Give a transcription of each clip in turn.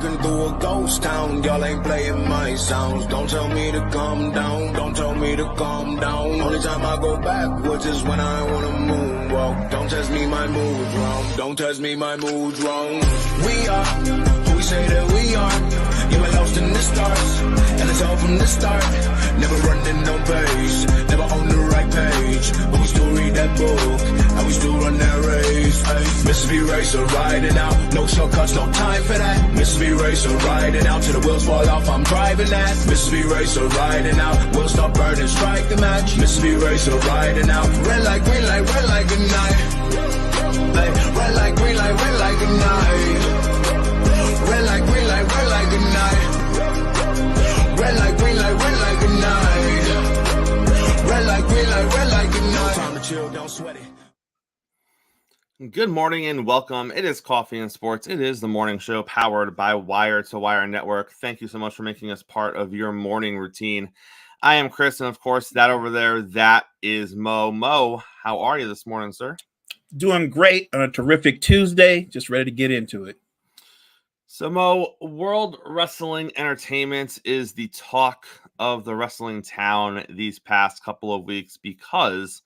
walking through a ghost town. Y'all ain't playing my sounds. Don't tell me to calm down. Don't tell me to calm down. Only time I go backwards is when I wanna moonwalk. Don't test me, my mood's wrong. Don't test me, my mood's wrong. We are who we say that we are. You ain't lost in the stars, and it's all from the start. Never running no pace, never on the right page, but we still read that book, and we still run that race. Ay. Mississippi Racer riding out, no shortcuts, no time for that. Mississippi Racer riding out till the wheels fall off, I'm driving that. Mississippi Racer riding out, we'll stop burning, strike the match. Mississippi Racer riding out, red light, green light, red light, good night. Ay. Red light, green light, red light, good night. Red light, green light, red light, good night. Red light, green light, red light, good night. Red light, green light, red light, good night. Time to chill, don't sweat it. Good morning and welcome. It is Coffee and Sports. It is the morning show powered by Wire to Wire Network. Thank you so much for making us part of your morning routine. I am Chris, and of course, that over there, that is Mo. Mo, how are you this morning, sir? Doing great on a terrific Tuesday. Just ready to get into it. So, Mo, World Wrestling Entertainment is the talk of the wrestling town these past couple of weeks because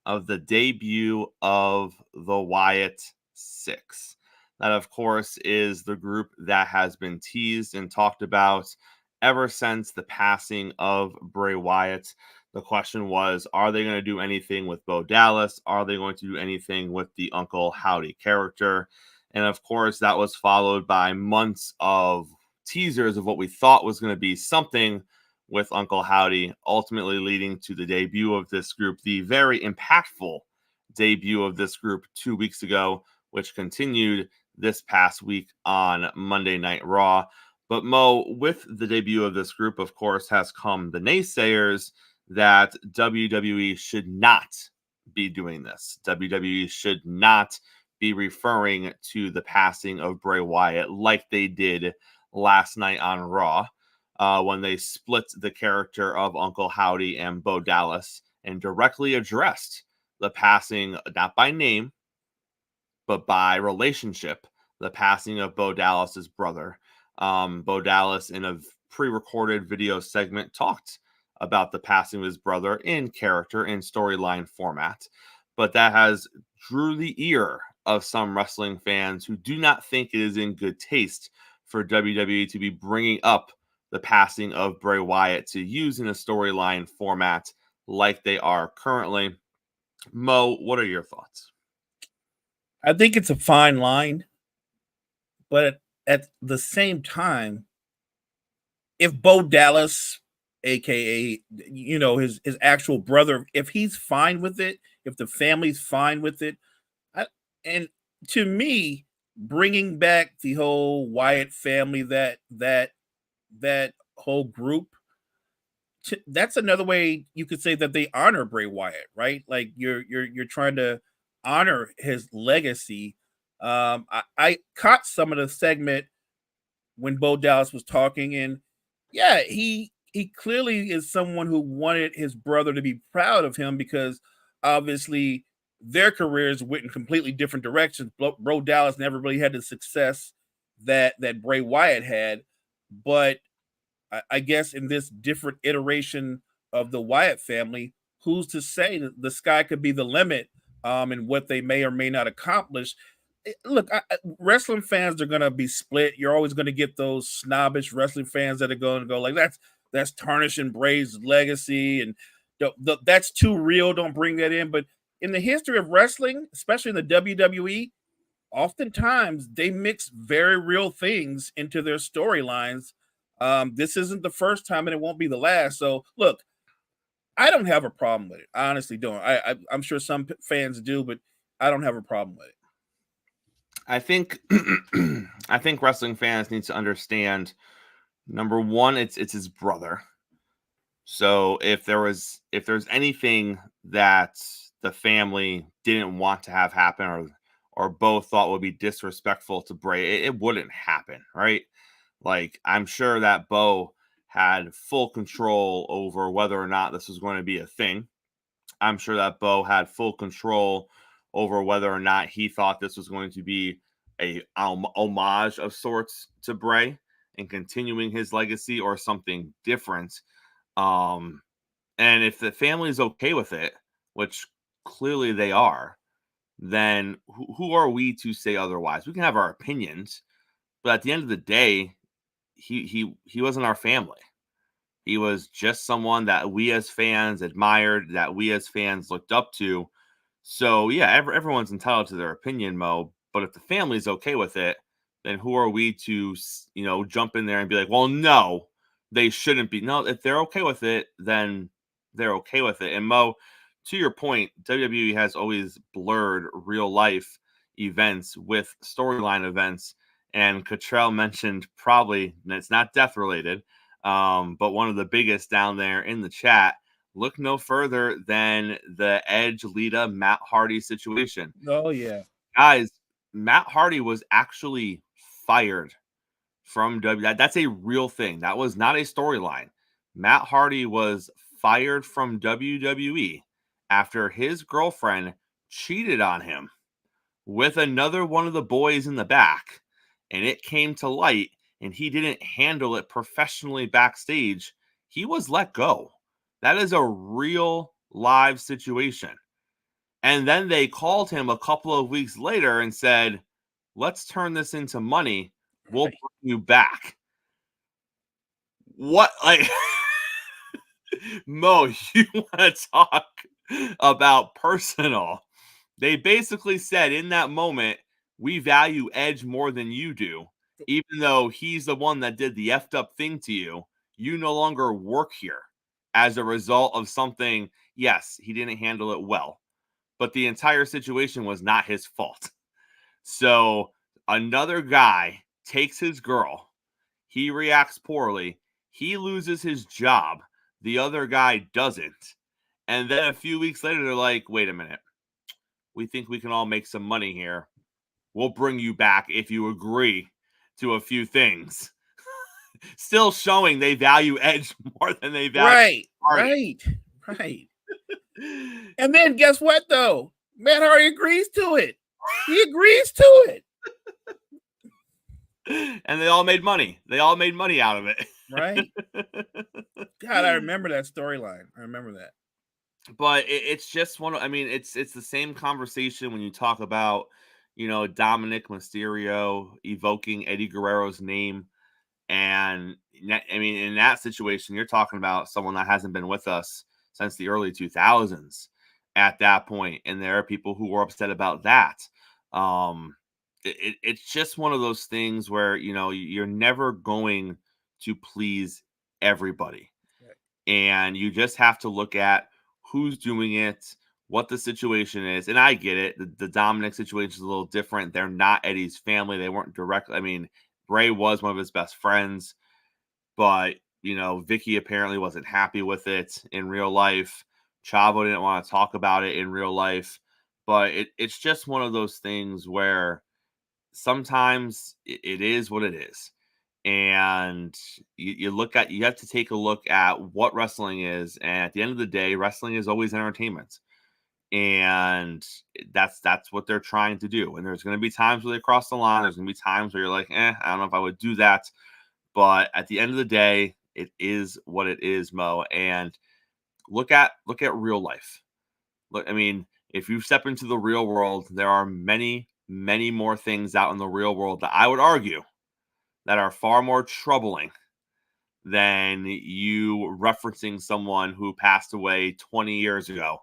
of the debut of the Wyatt Six. That, of course, is the group that has been teased and talked about ever since the passing of Bray Wyatt. The question was, are they going to do anything with Bo Dallas? Are they going to do anything with the Uncle Howdy character? And of course, that was followed by months of teasers of what we thought was going to be something with Uncle Howdy, ultimately leading to the debut of this group, the very impactful debut of this group 2 weeks ago, which continued this past week on Monday Night Raw. But Mo, with the debut of this group, of course, has come the naysayers that WWE should not be doing this. WWE should not be referring to the passing of Bray Wyatt like they did last night on Raw when they split the character of Uncle Howdy and Bo Dallas and directly addressed the passing, not by name, but by relationship, the passing of Bo Dallas's brother. Bo Dallas, in a pre-recorded video segment, talked about the passing of his brother in character, in storyline format. But that has drew the ear of some wrestling fans who do not think it is in good taste for WWE to be bringing up the passing of Bray Wyatt to use in a storyline format like they are currently. Mo, what are your thoughts? I think it's a fine line, but at the same time, if Bo Dallas, aka his actual brother, if he's fine with it, if the family's fine with it, and to me, bringing back the whole Wyatt family, that whole group, that's another way you could say that they honor Bray Wyatt, right? Like you're trying to honor his legacy. I caught some of the segment when Bo Dallas was talking, and yeah, he clearly is someone who wanted his brother to be proud of him because obviously their careers went in completely different directions. Bo Dallas never really had the success that Bray Wyatt had, but I guess in this different iteration of the Wyatt family, who's to say that the sky could be the limit in what they may or may not accomplish? Look, wrestling fans are going to be split. You're always going to get those snobbish wrestling fans that are going to go like, that's tarnishing Bray's legacy, and that's too real. Don't bring that in. But in the history of wrestling, especially in the WWE, oftentimes they mix very real things into their storylines. This isn't the first time, and it won't be the last. So, look, I don't have a problem with it. I honestly don't. I'm sure some fans do, but I don't have a problem with it. I think wrestling fans need to understand, number one, it's his brother. So if there's anything that the family didn't want to have happen or both thought would be disrespectful to Bray, it wouldn't happen, right? Like, I'm sure that Bo had full control over whether or not this was going to be a thing. I'm sure that Bo had full control over whether or not he thought this was going to be a homage of sorts to Bray. and continuing his legacy or something different. And if the family is okay with it, which clearly they are, then who are we to say otherwise? We can have our opinions, but at the end of the day, he wasn't our family. He was just someone that we as fans admired, that we as fans looked up to. So yeah, everyone's entitled to their opinion, Mo. But if the family's okay with it, then who are we to, jump in there and be like, well, no, they shouldn't be. No, if they're okay with it, then they're okay with it. And Mo, to your point, WWE has always blurred real life events with storyline events. And Cottrell mentioned probably, and it's not death related, but one of the biggest down there in the chat. Look no further than the Edge Lita Matt Hardy situation. Oh yeah, guys, Matt Hardy was actually fired from WWE. That's a real thing. That was not a storyline. Matt Hardy was fired from WWE after his girlfriend cheated on him with another one of the boys in the back, and it came to light, and he didn't handle it professionally backstage. He was let go. That is a real live situation. And then they called him a couple of weeks later and said, let's turn this into money. We'll bring you back. What? Like, Mo, you want to talk about personal? They basically said in that moment, we value Edge more than you do. Even though he's the one that did the effed up thing to you, you no longer work here as a result of something. Yes, he didn't handle it well, but the entire situation was not his fault. So another guy takes his girl. He reacts poorly. He loses his job. The other guy doesn't. And then a few weeks later, they're like, wait a minute. We think we can all make some money here. We'll bring you back if you agree to a few things. Still showing they value Edge more than they value Hardy. Right. And then guess what, though? Matt Hardy agrees to it. He agrees to it. And they all made money. They all made money out of it. Right? God, I remember that storyline. I remember that. But it's just one. I mean, it's the same conversation when you talk about, Dominic Mysterio evoking Eddie Guerrero's name. And I mean, in that situation, you're talking about someone that hasn't been with us since the early 2000s at that point. And there are people who were upset about that. It's just one of those things where, you're never going to please everybody. Right. And you just have to look at who's doing it, what the situation is. And I get it. The Dominic situation is a little different. They're not Eddie's family. They weren't directly. I mean, Bray was one of his best friends, but, Vicky apparently wasn't happy with it in real life. Chavo didn't want to talk about it in real life, but it's just one of those things where sometimes it is what it is. And you have to take a look at what wrestling is. And at the end of the day, wrestling is always entertainment. And that's what they're trying to do. And there's going to be times where they cross the line. There's going to be times where you're like, I don't know if I would do that. But at the end of the day, it is what it is, Mo. And look at real life. Look, I mean, if you step into the real world, there are many, many more things out in the real world that I would argue that are far more troubling than you referencing someone who passed away 20 years ago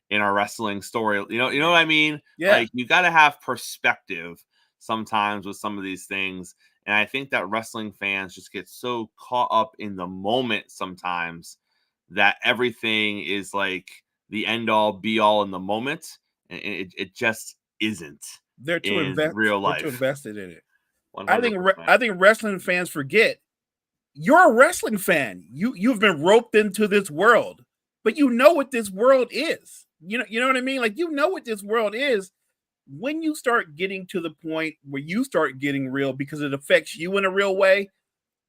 in a wrestling story. You know what I mean? Yeah. Like, you got to have perspective sometimes with some of these things. And I think that wrestling fans just get so caught up in the moment sometimes that everything is like the end all be all in the moment. And it just isn't. They're too real life. They're too invested in it. 100%. I think wrestling fans forget you're a wrestling fan. You've been roped into this world, but you know what this world is. You know what I mean? Like, you know what this world is. When you start getting to the point where you start getting real because it affects you in a real way,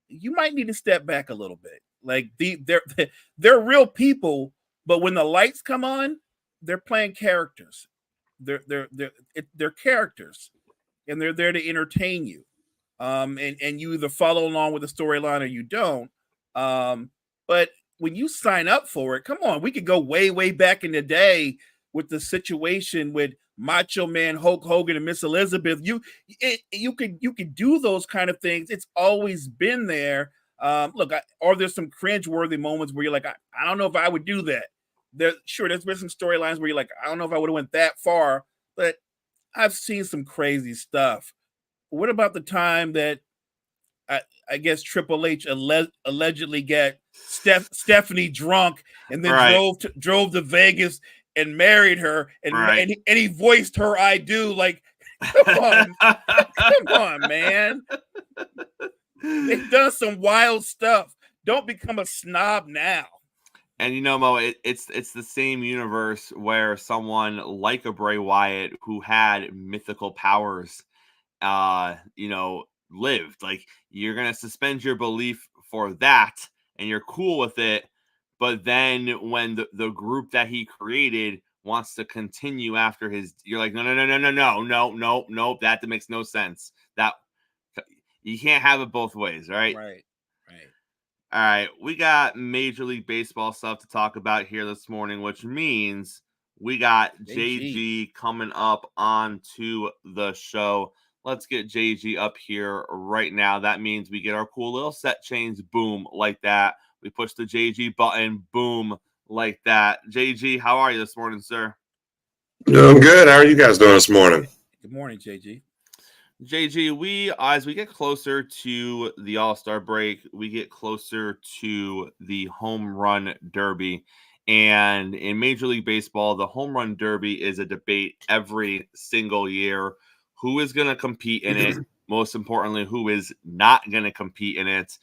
you might need to step back a little bit. Like, they're real people, but when the lights come on, they're playing characters. They're characters, and they're there to entertain you. and you either follow along with the storyline or you don't. But when you sign up for it, come on, we could go way back in the day with the situation with Macho Man Hulk Hogan and Miss Elizabeth. You could do those kind of things. It's always been there. Look, are there some cringe-worthy moments where you're like, I don't know if I would do that. There's been some storylines where you're like, I don't know if I would have went that far, but I've seen some crazy stuff. What about the time that I guess Triple H allegedly got Stephanie drunk and then drove to Vegas and married her and he voiced her "I do"? Like, come on, man. They've done some wild stuff. Don't become a snob now. And Mo, it's the same universe where someone like a Bray Wyatt who had mythical powers, lived. Like, you're gonna suspend your belief for that, and you're cool with it. But then when the group that he created wants to continue after his, you're like, no, that makes no sense. That you can't have it both ways, right? Right. All right, we got Major League Baseball stuff to talk about here this morning, which means we got JG coming up onto the show. Let's get JG up here right now. That means we get our cool little set change, boom, like that. We push the JG button, boom, like that. JG, how are you this morning, sir? Doing good. How are you guys doing this morning? Good morning, JG. JG, as we get closer to the All-Star break, we get closer to the Home Run Derby. And in Major League Baseball, the Home Run Derby is a debate every single year. Who is going to compete in it? Most importantly, who is not going to compete in it?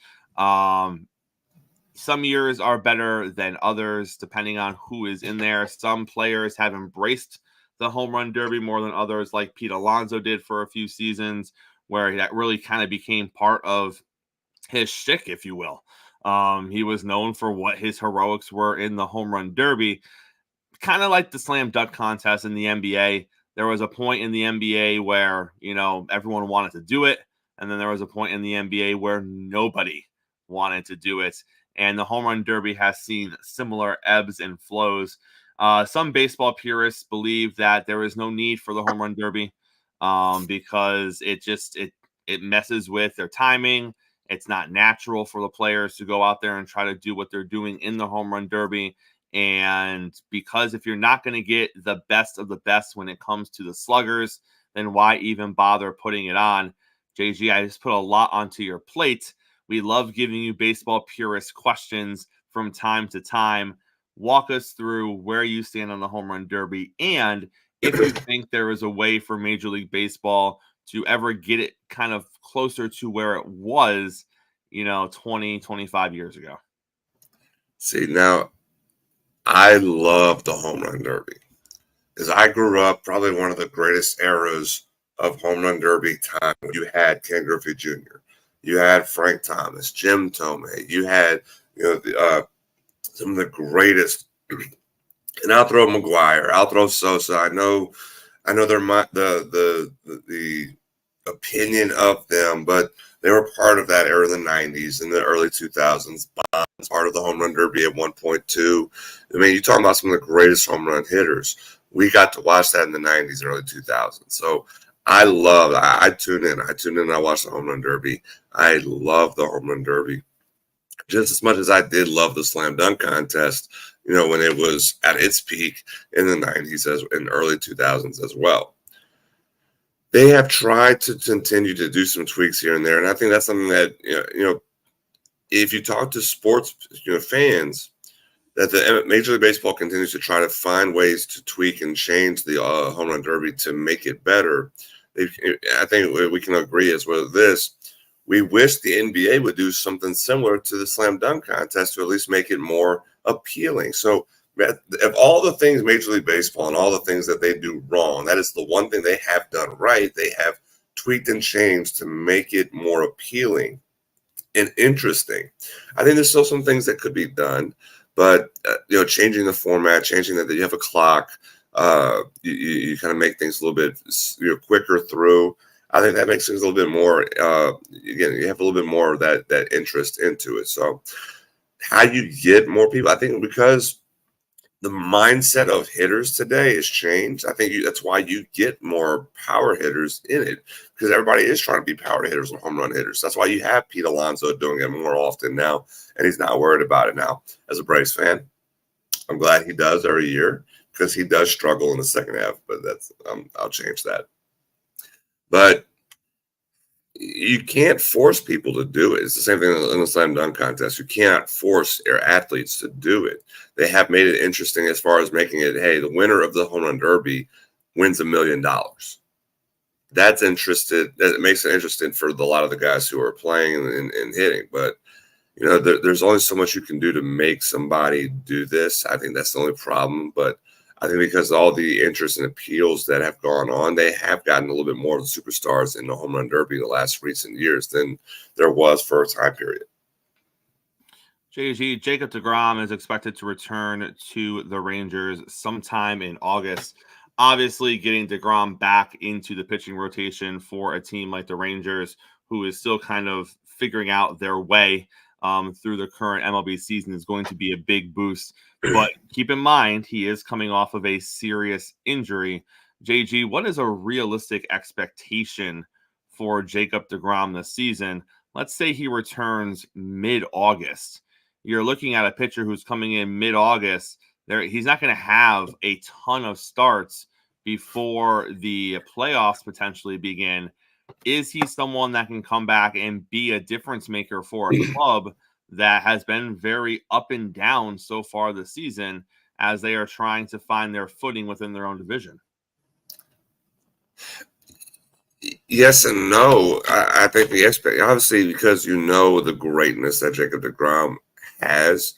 Some years are better than others, depending on who is in there. Some players have embraced the Home Run Derby more than others, like Pete Alonso did for a few seasons, where that really kind of became part of his shtick, if you will. He was known for what his heroics were in the Home Run Derby, kind of like the slam dunk contest in the NBA. There was a point in the NBA where, everyone wanted to do it. And then there was a point in the NBA where nobody wanted to do it. And the Home Run Derby has seen similar ebbs and flows. Some baseball purists believe that there is no need for the Home Run Derby because it messes with their timing. It's not natural for the players to go out there and try to do what they're doing in the Home Run Derby. And because if you're not going to get the best of the best when it comes to the sluggers, then why even bother putting it on? JG, I just put a lot onto your plate. We love giving you baseball purist questions from time to time. Walk us through where you stand on the Home Run Derby, and if you think there is a way for Major League Baseball to ever get it kind of closer to where it was, 20, 25 years ago. See, now, I love the Home Run Derby because I grew up probably one of the greatest eras of Home Run Derby time. You had Ken Griffey Jr., you had Frank Thomas, Jim Tomei, you had some of the greatest, and I'll throw McGuire, I'll throw Sosa. I know they're the opinion of them, but they were part of that era in the 90s and the early 2000s. Bonds, part of the Home Run Derby at 1.2. I mean, you're talking about some of the greatest home run hitters. We got to watch that in the 90s, early 2000s. So I tune in. I watch the Home Run Derby. I love the Home Run Derby just as much as I did love the slam dunk contest, when it was at its peak in the 90s and early 2000s as well. They have tried to continue to do some tweaks here and there, and I think that's something that, if you talk to sports fans, that the Major League Baseball continues to try to find ways to tweak and change the Home Run Derby to make it better. I think we can agree as well as this. We wish the NBA would do something similar to the slam dunk contest to at least make it more appealing. So of all the things Major League Baseball and all the things that they do wrong, that is the one thing they have done right. They have tweaked and changed to make it more appealing and interesting. I think there's still some things that could be done, but changing the format, changing that you have a clock, you kind of make things a little bit quicker through. I think that makes things a little bit more. Again, you have a little bit more of that interest into it. So, how you get more people? I think because the mindset of hitters today has changed. I think that's why you get more power hitters in it, because everybody is trying to be power hitters and home run hitters. That's why you have Pete Alonso doing it more often now, and he's not worried about it now. As a Braves fan, I'm glad he does every year because he does struggle in the second half, but that's I'll change that. But you can't force people to do it. It's the same thing in the slam dunk contest. You cannot force your athletes to do it. They have made it interesting as far as making it, hey, the winner of the home run derby wins $1 million. That's interested. That makes it interesting for a lot of the guys who are playing and hitting. But there's only so much you can do to make somebody do this. I think that's the only problem. But I think because of all the interest and appeals that have gone on, they have gotten a little bit more of the superstars in the home run derby the last recent years than there was for a time period. JG, Jacob deGrom is expected to return to the Rangers sometime in August. Obviously, getting deGrom back into the pitching rotation for a team like the Rangers, who is still kind of figuring out their way through the current MLB season, is going to be a big boost. But keep in mind, he is coming off of a serious injury. JG, what is a realistic expectation for Jacob deGrom this season? Let's say he returns mid-August. You're looking at a pitcher who's coming in mid-August. He's not going to have a ton of starts before the playoffs potentially begin. Is he someone that can come back and be a difference maker for a club that has been very up and down so far this season as they are trying to find their footing within their own division? Yes and no. I think obviously, because the greatness that Jacob deGrom has,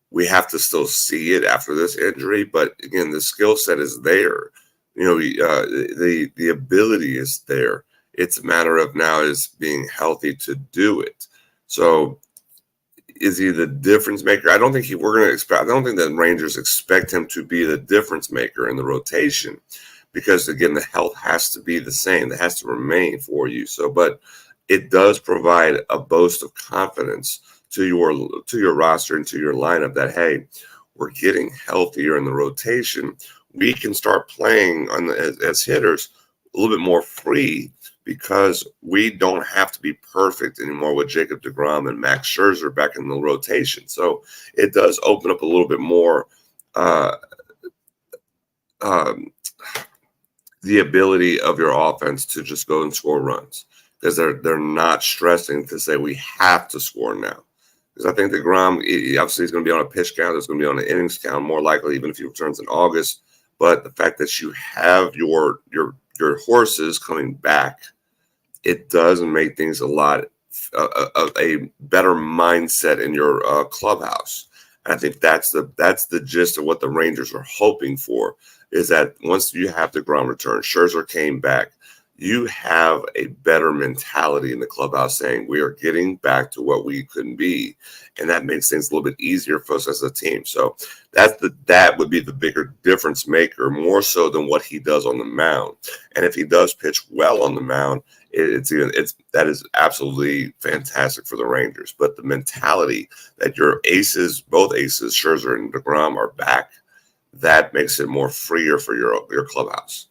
we have to still see it after this injury. But again, the skill set is there. The ability is there. It's a matter of now is being healthy to do it. So, is he the difference maker? I don't think I don't think the Rangers expect him to be the difference maker in the rotation, because again, the health has to be the same. It has to remain for you. So, but it does provide a boost of confidence to your roster and to your lineup that, hey, we're getting healthier in the rotation. We can start playing as hitters a little bit more free, because we don't have to be perfect anymore with Jacob deGrom and Max Scherzer back in the rotation. So it does open up a little bit more the ability of your offense to just go and score runs, because they're not stressing to say we have to score now. Because I think deGrom, obviously, he's going to be on a pitch count. There's going to be on an innings count, more likely, even if he returns in August. But the fact that you have your horses coming back, it does make things a lot a better mindset in your clubhouse. And I think that's the gist of what the Rangers are hoping for, is that once you have deGrom return, Scherzer came back, you have a better mentality in the clubhouse saying we are getting back to what we couldn't be. And that makes things a little bit easier for us as a team. So that would be the bigger difference maker, more so than what he does on the mound. And if he does pitch well on the mound, that is absolutely fantastic for the Rangers. But the mentality that your aces, both aces, Scherzer and deGrom, are back, that makes it more freer for your clubhouse.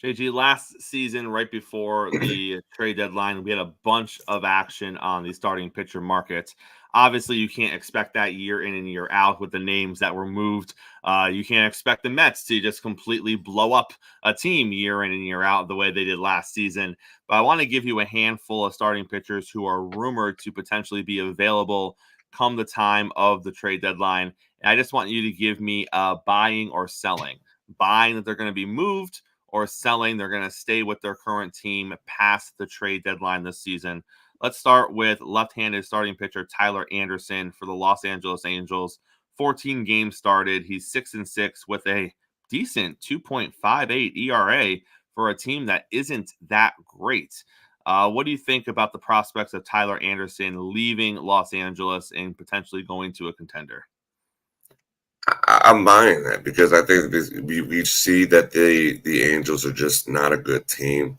JG, last season, right before the trade deadline, we had a bunch of action on the starting pitcher market. Obviously, you can't expect that year in and year out with the names that were moved. You can't expect the Mets to just completely blow up a team year in and year out the way they did last season. But I want to give you a handful of starting pitchers who are rumored to potentially be available come the time of the trade deadline. And I just want you to give me buying or selling. Buying that they're going to be moved, or selling they're going to stay with their current team past the trade deadline this season. Let's start with left-handed starting pitcher Tyler Anderson for the Los Angeles Angels. 14 games started. He's 6-6 with a decent 2.58 ERA for a team that isn't that great. What do you think about the prospects of Tyler Anderson leaving Los Angeles and potentially going to a contender? I'm buying that, because I think we see that the Angels are just not a good team.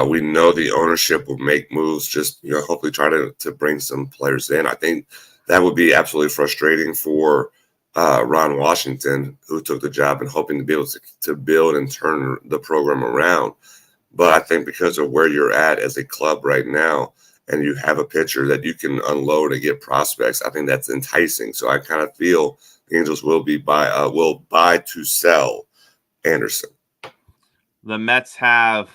We know the ownership will make moves, just hopefully try to bring some players in. I think that would be absolutely frustrating for Ron Washington, who took the job and hoping to be able to build and turn the program around. But I think because of where you're at as a club right now, and you have a pitcher that you can unload and get prospects, I think that's enticing. So I kind of feel the Angels will buy to sell Anderson. The Mets have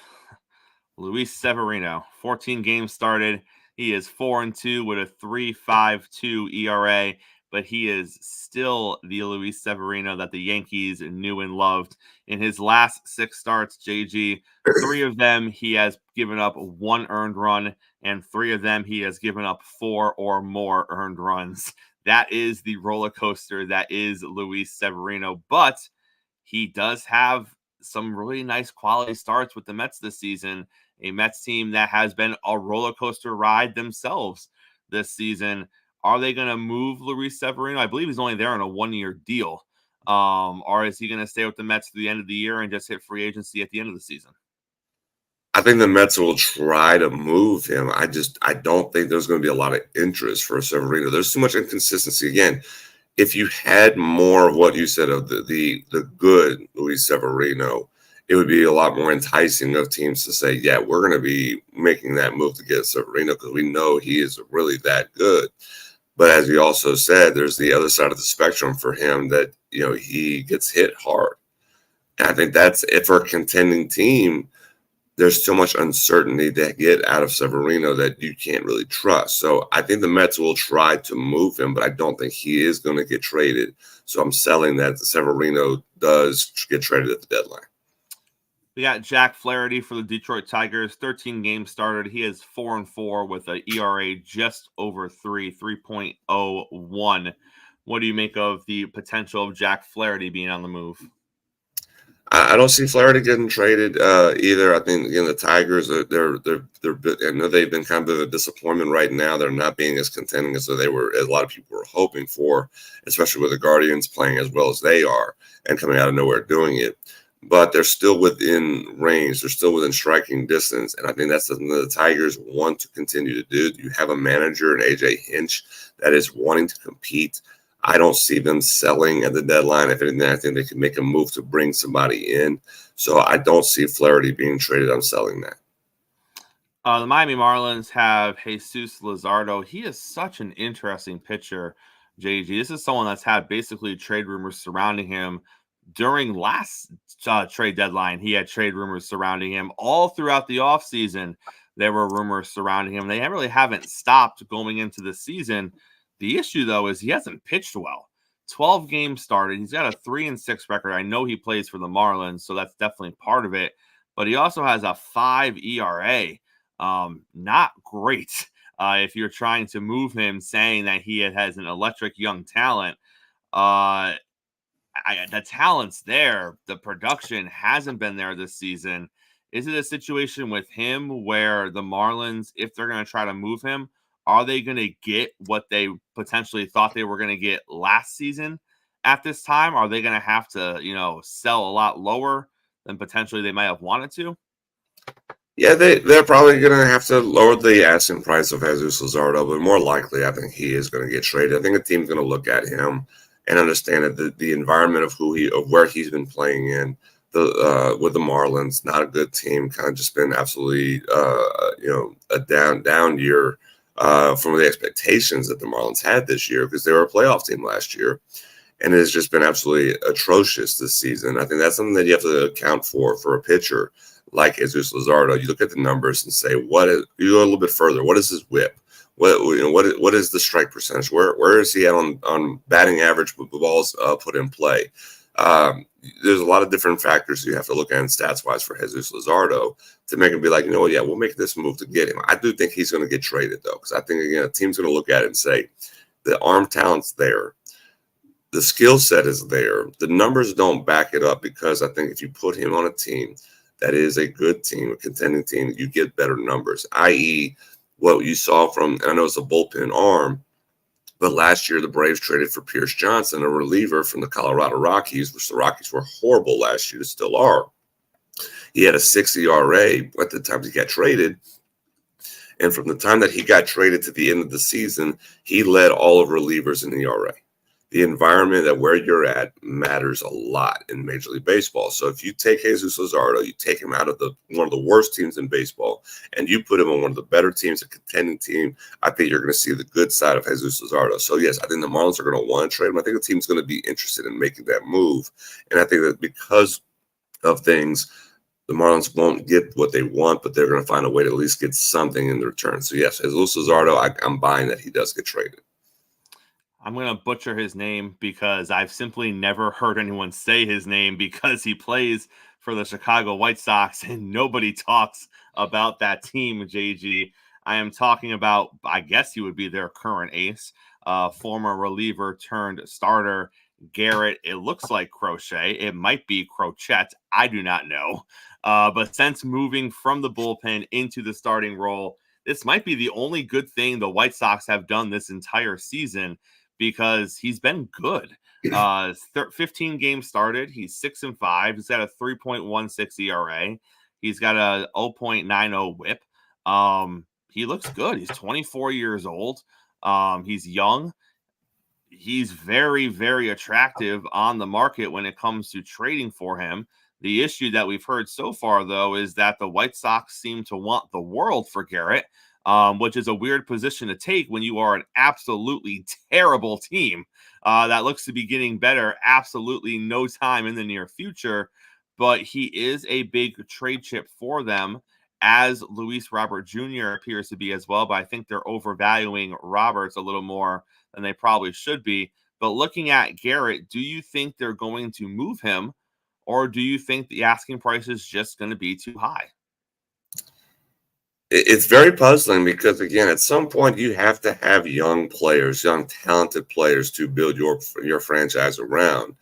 Luis Severino, 14 games started. He is 4-2 with a 3.52 ERA, but he is still the Luis Severino that the Yankees knew and loved. In his last 6 starts, JG, 3 of them he has given up 1 earned run, and 3 of them he has given up 4 or more earned runs. That is the roller coaster that is Luis Severino, but he does have some really nice quality starts with the Mets this season. A Mets team that has been a roller coaster ride themselves this season. Are they going to move Luis Severino? I believe he's only there on a 1-year deal. Or is he going to stay with the Mets through the end of the year and just hit free agency at the end of the season? I think the Mets will try to move him. I don't think there's going to be a lot of interest for Severino. There's too much inconsistency. Again, if you had more of what you said of the good Luis Severino, it would be a lot more enticing of teams to say, yeah, we're going to be making that move to get Severino because we know he is really that good. But as you also said, there's the other side of the spectrum for him that, he gets hit hard. And I think that's it for a contending team. There's so much uncertainty to get out of Severino that you can't really trust. So I think the Mets will try to move him, but I don't think he is going to get traded. So I'm selling that Severino does get traded at the deadline. We got Jack Flaherty for the Detroit Tigers, 13 games started. He is 4-4 with an ERA just over 3.01. What do you make of the potential of Jack Flaherty being on the move? I don't see Flaherty getting traded either. I think the Tigers they're I know they've been kind of a disappointment right now. They're not being as contending as a lot of people were hoping for, especially with the Guardians playing as well as they are and coming out of nowhere doing it. But they're still within range. They're still within striking distance. And I think that's something that the Tigers want to continue to do. You have a manager in AJ Hinch that is wanting to compete. I don't see them selling at the deadline. If anything, I think they could make a move to bring somebody in. So I don't see Flaherty being traded. I'm selling that. The Miami Marlins have Jesus Luzardo. He is such an interesting pitcher, JG. This is someone that's had basically trade rumors surrounding him. During last trade deadline, he had trade rumors surrounding him. All throughout the offseason, there were rumors surrounding him. They really haven't stopped going into the season. The issue, though, is he hasn't pitched well. 12 games started. He's got a 3-6 record. I know he plays for the Marlins, so that's definitely part of it. But he also has a 5 ERA. Not great if you're trying to move him, saying that he has an electric young talent. The talent's there. The production hasn't been there this season. Is it a situation with him where the Marlins, if they're going to try to move him, are they going to get what they potentially thought they were going to get last season at this time? Are they going to have to, sell a lot lower than potentially they might have wanted to? Yeah, they're probably going to have to lower the asking price of Jesus Luzardo, but more likely, I think he is going to get traded. I think the team's going to look at him and understand that the environment of where he's been playing in with the Marlins, not a good team, kind of just been absolutely a down year from the expectations that the Marlins had this year, because they were a playoff team last year, and it has just been absolutely atrocious this season. I think that's something that you have to account for a pitcher like Jesus Luzardo. You look at the numbers and say, you go a little bit further. What is his whip? What is the strike percentage? Where is he at on batting average with the balls put in play? There's a lot of different factors you have to look at stats wise for Jesus Luzardo to make him be like, we'll make this move to get him. I do think he's going to get traded though, because I think a team's going to look at it and say the arm talent's there, the skill set is there, the numbers don't back it up, because I think if you put him on a team that is a good team, a contending team, you get better numbers, i.e. what you saw from, I know it's a bullpen arm, but last year the Braves traded for Pierce Johnson, a reliever from the Colorado Rockies, which the Rockies were horrible last year, still are. He had a 6 ERA at the time he got traded. And from the time that he got traded to the end of the season, he led all of relievers in ERA. The environment that where you're at matters a lot in Major League Baseball. So if you take Jesus Luzardo, you take him out of one of the worst teams in baseball, and you put him on one of the better teams, a contending team, I think you're going to see the good side of Jesus Luzardo. So yes, I think the Marlins are going to want to trade him. I think the team's going to be interested in making that move. And I think that because of things, the Marlins won't get what they want, but they're going to find a way to at least get something in return. So yes, Jesus Luzardo, I'm buying that he does get traded. I'm going to butcher his name because I've simply never heard anyone say his name because he plays for the Chicago White Sox and nobody talks about that team, JG. I am talking about, I guess he would be their current ace, former reliever turned starter, Garrett. It looks like Crochet. It might be Crochet. I do not know. But since moving from the bullpen into the starting role, this might be the only good thing the White Sox have done this entire season, because he's been good. 15 games started. He's 6-5. He's got a 3.16 ERA. He's got a 0.90 whip. He looks good. He's 24 years old. He's young. He's very, very attractive on the market when it comes to trading for him. The issue that we've heard so far, though, is that the White Sox seem to want the world for Garrett, which is a weird position to take when you are an absolutely terrible team that looks to be getting better absolutely no time in the near future. But he is a big trade chip for them, as Luis Robert Jr. appears to be as well. But I think they're overvaluing Roberts a little more than they probably should be. But looking at Garrett, do you think they're going to move him, or do you think the asking price is just going to be too high? It's very puzzling because, again, at some point you have to have young players, young talented players to build your franchise around.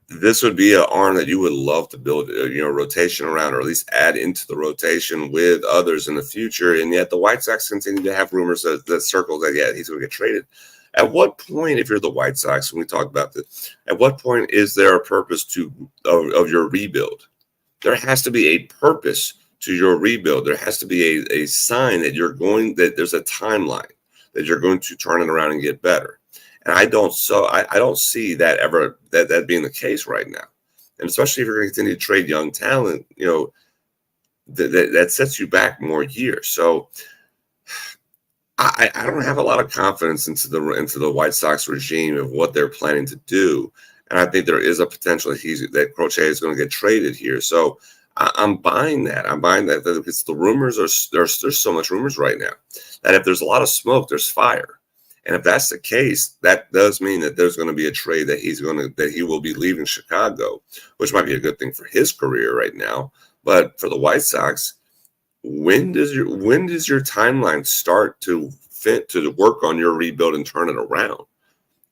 This would be an arm that you would love to build, rotation around, or at least add into the rotation with others in the future. And yet the White Sox continue to have rumors that circle that, yeah, he's going to get traded. At what point, if you're the White Sox, when we talk about this, at what point is there a purpose of your rebuild? There has to be a purpose to your rebuild. There has to be a sign that there's a timeline that you're going to turn it around and get better. And I don't see that ever that being the case right now. And especially if you're going to continue to trade young talent, that sets you back more years. So I don't have a lot of confidence into the White Sox regime of what they're planning to do. And I think there is a potential that Crochet is going to get traded here. So I'm buying that. I'm buying that because the rumors there's so much rumors right now that if there's a lot of smoke, there's fire. And if that's the case, that does mean that there's going to be a trade that he will be leaving Chicago, which might be a good thing for his career right now. But for the White Sox, when does your timeline start to work on your rebuild and turn it around?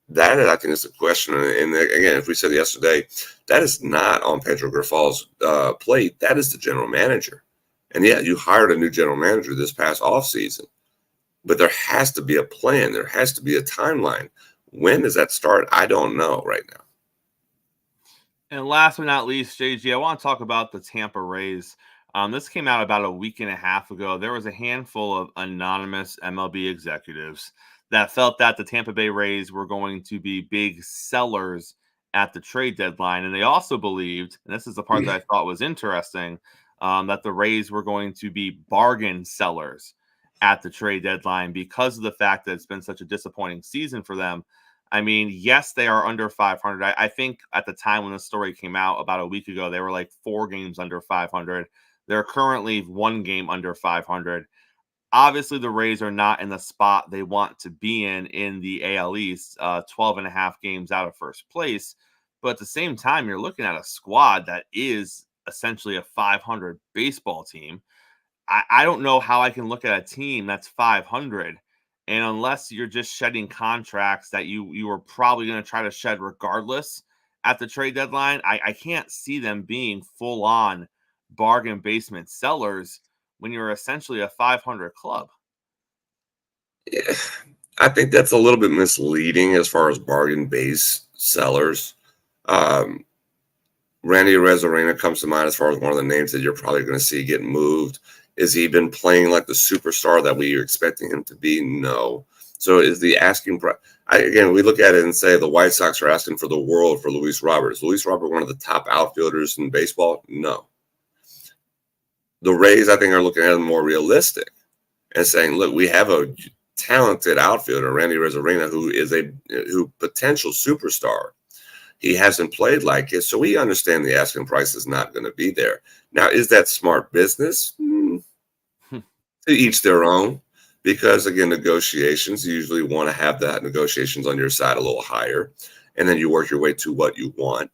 That, I think, is the question. And again, if we said yesterday, that is not on Pedro Grifal's plate. That is the general manager. And yeah, you hired a new general manager this past offseason. But there has to be a plan. There has to be a timeline. When does that start? I don't know right now. And last but not least, JG, I want to talk about the Tampa Rays. This came out about a week and a half ago. There was a handful of anonymous MLB executives that felt that the Tampa Bay Rays were going to be big sellers at the trade deadline. And they also believed, and this is the part that I thought was interesting, that the Rays were going to be bargain sellers at the trade deadline because of the fact that it's been such a disappointing season for them. I mean, yes, they are under 500. I think at the time when the story came out about a week ago, they were like 4 games under 500. They're currently 1 game under 500. Obviously, the Rays are not in the spot they want to be in the AL East, 12 and a half games out of first place. But at the same time, you're looking at a squad that is essentially a 500 baseball team. I don't know how I can look at a team that's 500, and unless you're just shedding contracts that you were probably going to try to shed regardless at the trade deadline, I can't see them being full-on bargain basement sellers when you're essentially a 500 club. Yeah, I think that's a little bit misleading as far as bargain base sellers. Randy Arozarena comes to mind as far as one of the names that you're probably going to see get moved. Has he been playing like the superstar that we are expecting him to be? No. So is the asking price? Again, we look at it and say the White Sox are asking for the world for Luis Robert. Is Luis Robert one of the top outfielders in baseball? No. The Rays, I think, are looking at it more realistic and saying, look, we have a talented outfielder, Randy Arozarena, who is a potential superstar. He hasn't played like it, so we understand the asking price is not going to be there. Now, is that smart business? To each their own, because, again, negotiations, you usually want to have that negotiations on your side a little higher, and then you work your way to what you want.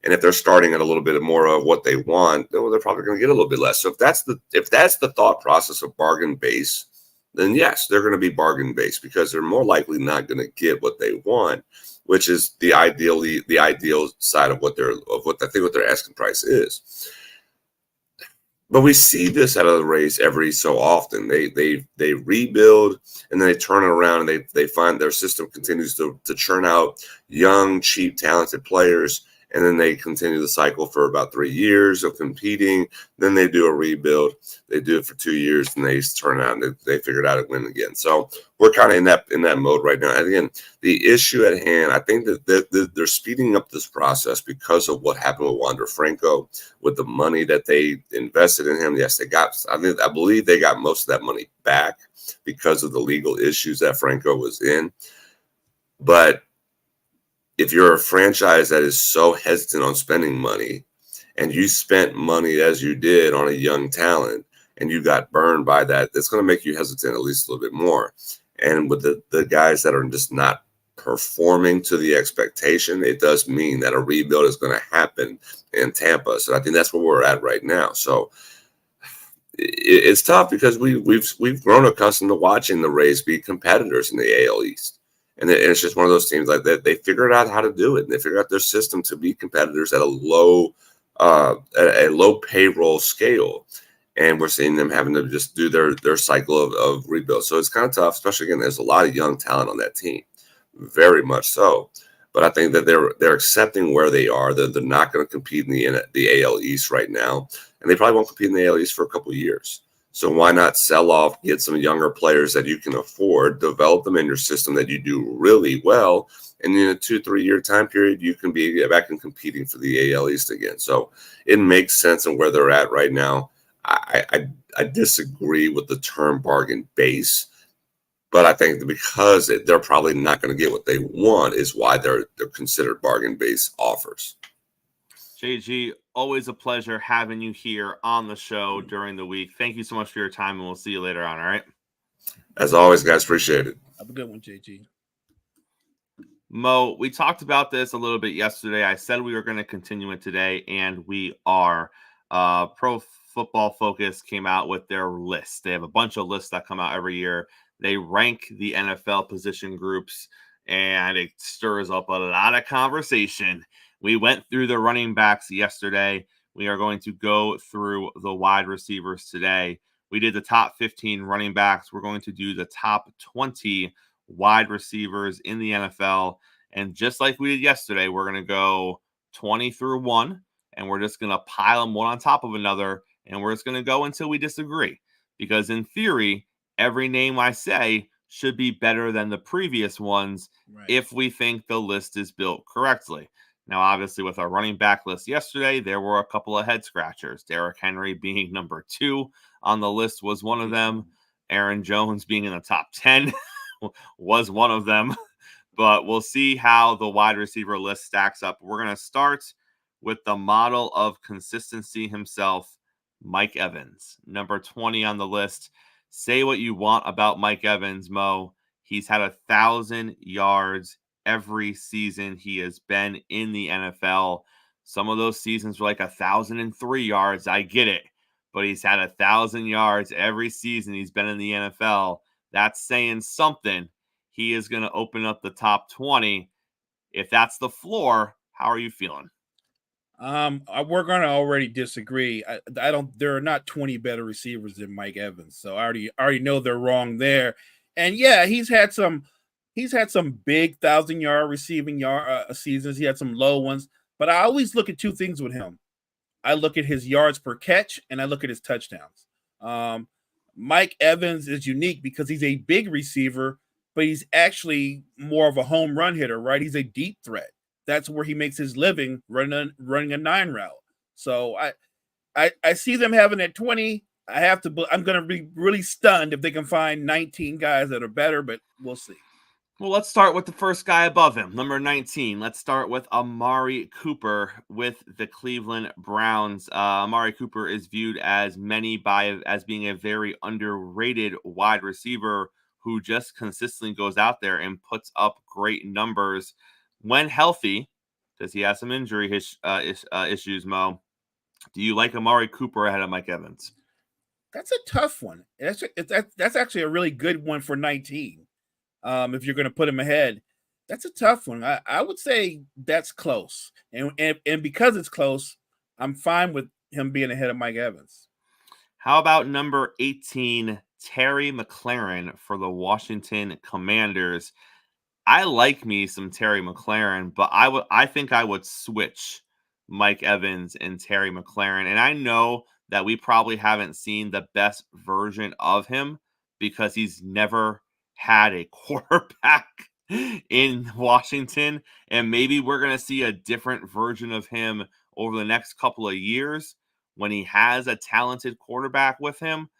And if they're starting at a little bit more of what they want, then they're probably going to get a little bit less. So if that's the thought process of bargain base, then yes, they're going to be bargain based because they're more likely not going to get what they want, which is the ideal side of what their asking price is. But we see this out of the Rays every so often. They rebuild and then they turn it around and they find their system continues to churn out young, cheap, talented players. And then they continue the cycle for about 3 years of competing. Then they do a rebuild. They do it for 2 years, and they turn out and they figure it out and win again. So we're kind of in that mode right now. And again, the issue at hand, I think that they're speeding up this process because of what happened with Wander Franco, with the money that they invested in him. Yes, I believe they got most of that money back because of the legal issues that Franco was in. But if you're a franchise that is so hesitant on spending money and you spent money as you did on a young talent and you got burned by that, it's going to make you hesitant at least a little bit more. And with the guys that are just not performing to the expectation, it does mean that a rebuild is going to happen in Tampa. So I think that's where we're at right now. So it's tough because we've grown accustomed to watching the Rays be competitors in the AL East. And it's just one of those teams like that. They figured out how to do it. And they figured out their system to be competitors at a low payroll scale. And we're seeing them having to just do their cycle of rebuild. So it's kind of tough, especially, again, there's a lot of young talent on that team. Very much so. But I think that they're accepting where they are. They're not going to compete in the AL East right now. And they probably won't compete in the AL East for a couple of years. So why not sell off, get some younger players that you can afford, develop them in your system that you do really well, and in a 2-3 year time period, you can be back and competing for the AL East again. So it makes sense in where they're at right now. I disagree with the term bargain base, but I think that because they're probably not going to get what they want is why they're considered bargain base offers. JG, always a pleasure having you here on the show during the week. Thank you so much for your time, and we'll see you later on, all right? As always, guys, appreciate it. Have a good one, JG. Mo, we talked about this a little bit yesterday. I said we were going to continue it today, and we are. Pro Football Focus came out with their list. They have a bunch of lists that come out every year. They rank the NFL position groups, and it stirs up a lot of conversation. We went through the running backs yesterday. We are going to go through the wide receivers today. We did the top 15 running backs. We're going to do the top 20 wide receivers in the NFL. And just like we did yesterday, we're going to go 20 through 1, and we're just going to pile them one on top of another, and we're just going to go until we disagree. Because in theory, every name I say should be better than the previous ones, right, if we think the list is built correctly. Now, obviously, with our running back list yesterday, there were a couple of head scratchers. Derrick Henry being number 2 on the list was one of them. Aaron Jones being in the top 10 was one of them. But we'll see how the wide receiver list stacks up. We're going to start with the model of consistency himself, Mike Evans, number 20 on the list. Say what you want about Mike Evans, Mo. He's had 1,000 yards every season he has been in the NFL. Some of those seasons were like 1,003 yards. I get it. But he's had 1,000 yards every season he's been in the NFL. That's saying something. He is going to open up the top 20. If that's the floor, how are you feeling? We're going to already disagree. I don't. There are not 20 better receivers than Mike Evans, so I already know they're wrong there. And yeah, he's had some big 1,000-yard receiving seasons. He had some low ones, but I always look at two things with him. I look at his yards per catch and I look at his touchdowns. Mike Evans is unique because he's a big receiver, but he's actually more of a home run hitter, right? He's a deep threat. That's where he makes his living running a 9 route. So I see them having at 20. I'm going to be really stunned if they can find 19 guys that are better, but we'll see. Well, let's start with the first guy above him, number 19. Let's start with Amari Cooper with the Cleveland Browns. Amari Cooper is viewed as as being a very underrated wide receiver who just consistently goes out there and puts up great numbers when healthy, because he has some injury issues, Mo. Do you like Amari Cooper ahead of Mike Evans? That's a tough one. That's actually a really good one for 19. If you're going to put him ahead, that's a tough one. I would say that's close. And because it's close, I'm fine with him being ahead of Mike Evans. How about number 18, Terry McLaurin for the Washington Commanders? I like me some Terry McLaurin, but I think I would switch Mike Evans and Terry McLaurin. And I know that we probably haven't seen the best version of him because he's never had a quarterback in Washington. And maybe we're going to see a different version of him over the next couple of years when he has a talented quarterback with him.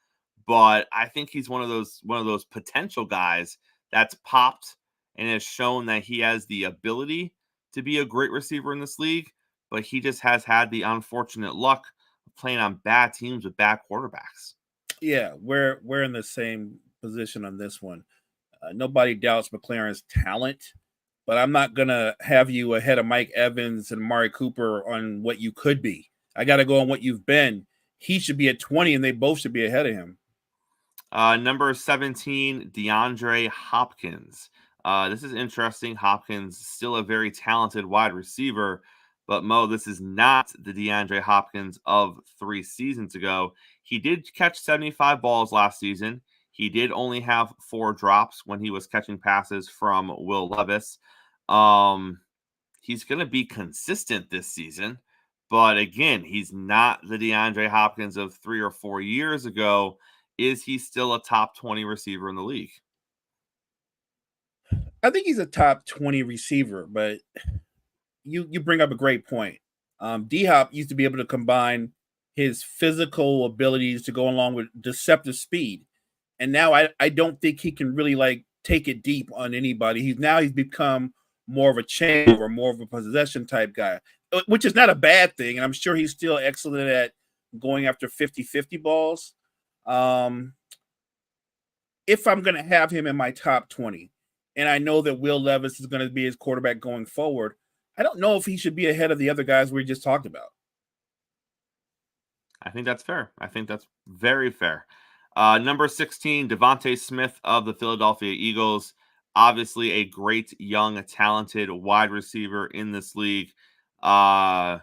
But I think he's one of those potential guys that's popped and has shown that he has the ability to be a great receiver in this league, but he just has had the unfortunate luck of playing on bad teams with bad quarterbacks. Yeah, we're in the same position on this one. Nobody doubts McLaurin's talent, but I'm not going to have you ahead of Mike Evans and Amari Cooper on what you could be. I got to go on what you've been. He should be at 20, and they both should be ahead of him. Number 17, DeAndre Hopkins. This is interesting. Hopkins still a very talented wide receiver, but Mo, this is not the DeAndre Hopkins of 3 seasons ago. He did catch 75 balls last season. He did only have 4 drops when he was catching passes from Will Levis. He's going to be consistent this season, but again, he's not the DeAndre Hopkins of 3 or 4 years ago. Is he still a top 20 receiver in the league? I think he's a top 20 receiver, but you bring up a great point. D-Hop used to be able to combine his physical abilities to go along with deceptive speed. And now I don't think he can really take it deep on anybody. He's become more of a chain or more of a possession type guy, which is not a bad thing. And I'm sure he's still excellent at going after 50-50 balls. If I'm going to have him in my top 20, and I know that Will Levis is going to be his quarterback going forward, I don't know if he should be ahead of the other guys we just talked about. I think that's fair. I think that's very fair. Number 16, Devontae Smith of the Philadelphia Eagles. Obviously a great, young, talented wide receiver in this league. I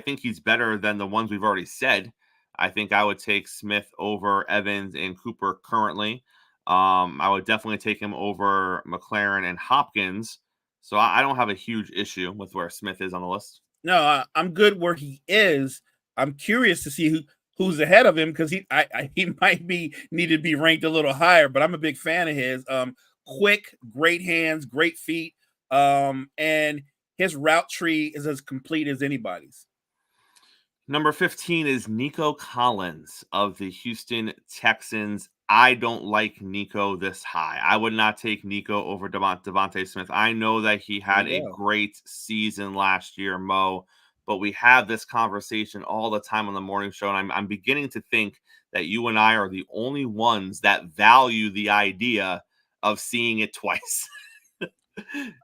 think he's better than the ones we've already said. I think I would take Smith over Evans and Cooper currently. I would definitely take him over McLaurin and Hopkins. So I don't have a huge issue with where Smith is on the list. No, I'm good where he is. I'm curious to see who's ahead of him because he might need to be ranked a little higher, but I'm a big fan of his. Quick, great hands, great feet, and his route tree is as complete as anybody's. Number 15 is Nico Collins of the Houston Texans. I don't like Nico this high. I would not take Nico over Devontae Smith. I know that he had a great season last year, Mo, but we have this conversation all the time on the morning show, and I'm beginning to think that you and I are the only ones that value the idea of seeing it twice.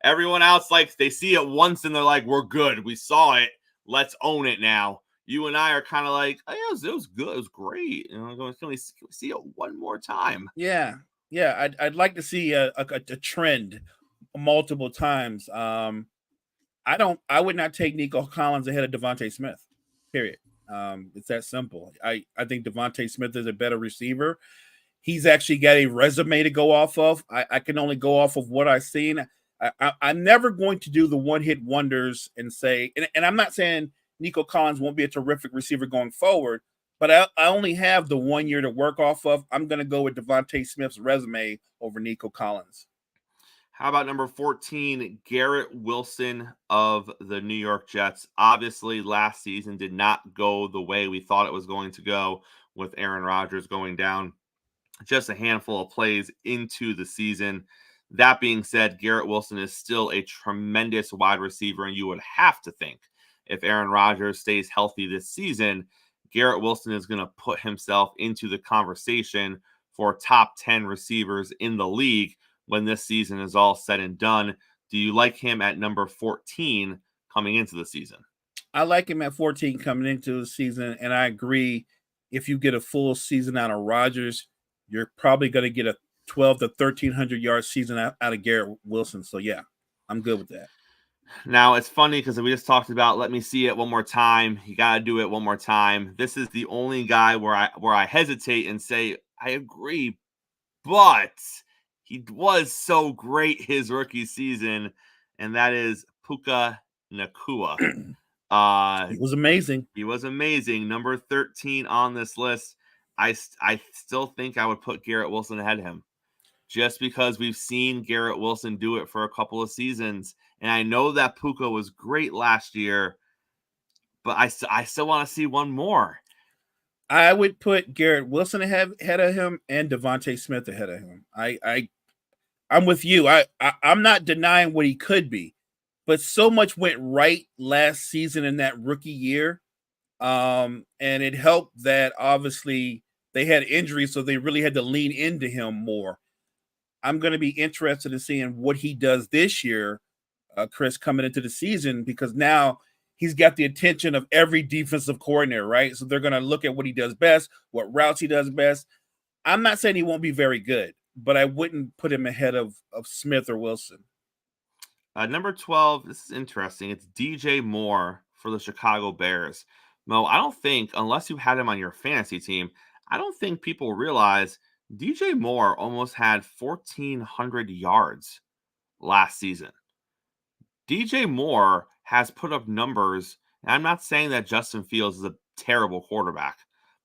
Everyone else, they see it once and they're like, we're good. We saw it. Let's own it now. You and I are kind of like, oh, yeah, it was good. It was great. Can we see it one more time? Yeah. I'd like to see a trend multiple times. I would not take Nico Collins ahead of Devontae Smith, period. It's that simple. I think Devontae Smith is a better receiver. He's actually got a resume to go off of. I can only go off of what I've seen. I'm never going to do the one-hit wonders and say, and I'm not saying Nico Collins won't be a terrific receiver going forward, but I only have the 1 year to work off of. I'm going to go with Devontae Smith's resume over Nico Collins. How about number 14, Garrett Wilson of the New York Jets? Obviously, last season did not go the way we thought it was going to go with Aaron Rodgers going down just a handful of plays into the season. That being said, Garrett Wilson is still a tremendous wide receiver, and you would have to think if Aaron Rodgers stays healthy this season, Garrett Wilson is going to put himself into the conversation for top 10 receivers in the league when this season is all said and done. Do you like him at number 14 coming into the season? I like him at 14 coming into the season, and I agree. If you get a full season out of Rodgers, you're probably going to get a 12 to 1,300 yard season out of Garrett Wilson. So, yeah, I'm good with that. Now, it's funny because we just talked about let me see it one more time. You got to do it one more time. This is the only guy where I hesitate and say, I agree, but he was so great his rookie season, and that is Puka Nacua. He was amazing. He was amazing. Number 13 on this list. I still think I would put Garrett Wilson ahead of him just because we've seen Garrett Wilson do it for a couple of seasons. And I know that Puka was great last year, but I still want to see one more. I would put Garrett Wilson ahead of him and Devontae Smith ahead of him. I'm with you. I'm not denying what he could be, but so much went right last season in that rookie year. And it helped that obviously they had injuries, so they really had to lean into him more. I'm going to be interested in seeing what he does this year, Chris, coming into the season, because now he's got the attention of every defensive coordinator, right? So they're going to look at what he does best, what routes he does best. I'm not saying he won't be very good, but I wouldn't put him ahead of Smith or Wilson. Number 12, this is interesting. It's DJ Moore for the Chicago Bears. Mo, I don't think, unless you had him on your fantasy team, I don't think people realize DJ Moore almost had 1,400 yards last season. DJ Moore has put up numbers, and I'm not saying that Justin Fields is a terrible quarterback,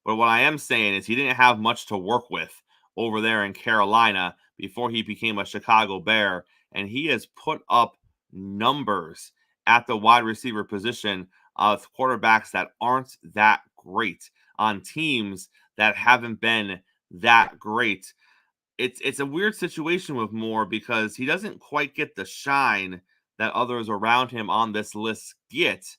but what I am saying is he didn't have much to work with over there in Carolina before he became a Chicago Bear, and he has put up numbers at the wide receiver position of quarterbacks that aren't that great on teams that haven't been that great. It's a weird situation with Moore because he doesn't quite get the shine that others around him on this list get,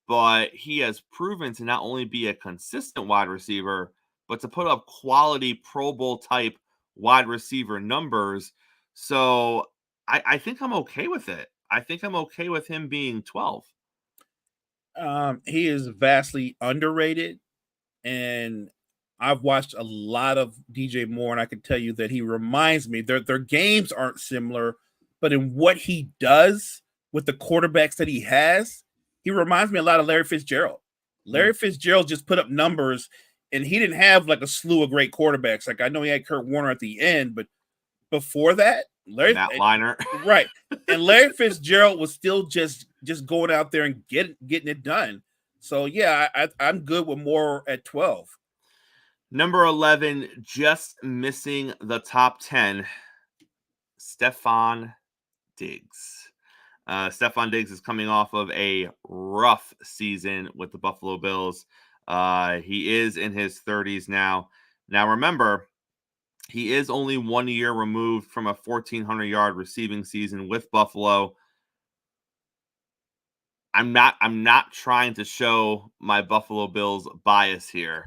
but he has proven to not only be a consistent wide receiver, but to put up quality Pro Bowl type wide receiver numbers. So I think I'm okay with it. I think I'm okay with him being 12. He is vastly underrated, and I've watched a lot of DJ Moore, and I can tell you that he reminds me, their games aren't similar, but in what he does with the quarterbacks that he has, he reminds me a lot of Larry Fitzgerald. Larry Fitzgerald just put up numbers, and he didn't have like a slew of great quarterbacks. Like I know he had Kurt Warner at the end, but before that, Matt Leinart. Right. And Larry Fitzgerald was still just going out there and getting it done. So, yeah, I'm good with Moore at 12. Number 11, just missing the top 10, Stefon Diggs. Stefon Diggs is coming off of a rough season with the Buffalo Bills. He is in his 30s now. Now, remember, he is only 1 year removed from a 1,400-yard receiving season with Buffalo. I'm not trying to show my Buffalo Bills bias here,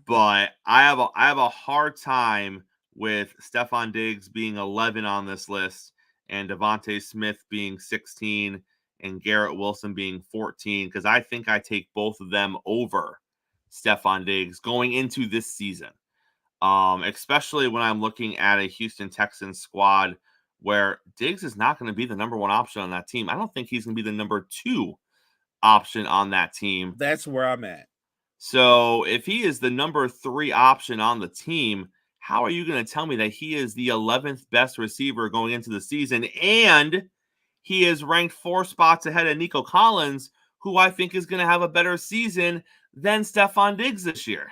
but I have a hard time with Stefon Diggs being 11 on this list and Devontae Smith being 16 and Garrett Wilson being 14, because I think I take both of them over Stefon Diggs going into this season. Especially when I'm looking at a Houston Texans squad where Diggs is not going to be the number one option on that team. I don't think he's going to be the number 2 option on that team. That's where I'm at. So if he is the number 3 option on the team, how are you going to tell me that he is the 11th best receiver going into the season and he is ranked 4 spots ahead of Nico Collins, who I think is going to have a better season than Stephon Diggs this year.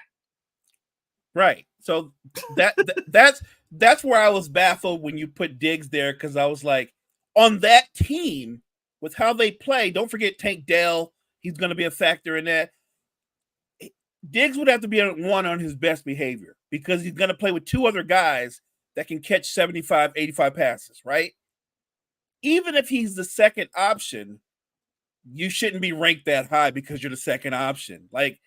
Right. So that's where I was baffled when you put Diggs there, because I was like, on that team with how they play, don't forget Tank Dell. He's going to be a factor in that. Diggs would have to be one on his best behavior, because he's going to play with two other guys that can catch 75, 85 passes, right? Even if he's the second option, you shouldn't be ranked that high because you're the second option. Like,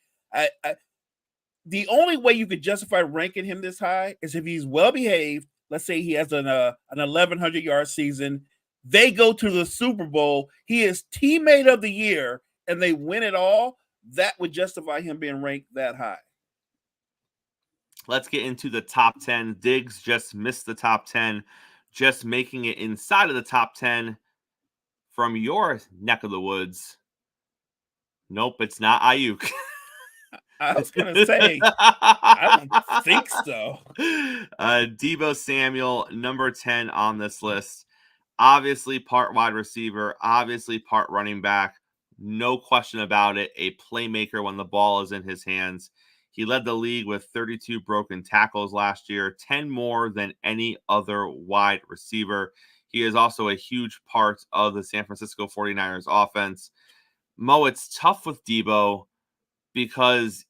the only way you could justify ranking him this high is if he's well behaved. Let's say he has an 1,100-yard season. They go to the Super Bowl. He is teammate of the year, and they win it all. That would justify him being ranked that high. Let's get into the top 10. Diggs just missed the top 10, just making it inside of the top 10 from your neck of the woods. Nope, it's not Ayuk. I was going to say, I don't think so. Deebo Samuel, number 10 on this list. Obviously part wide receiver, obviously part running back. No question about it. A playmaker when the ball is in his hands. He led the league with 32 broken tackles last year, 10 more than any other wide receiver. He is also a huge part of the San Francisco 49ers offense. Mo, it's tough with Deebo because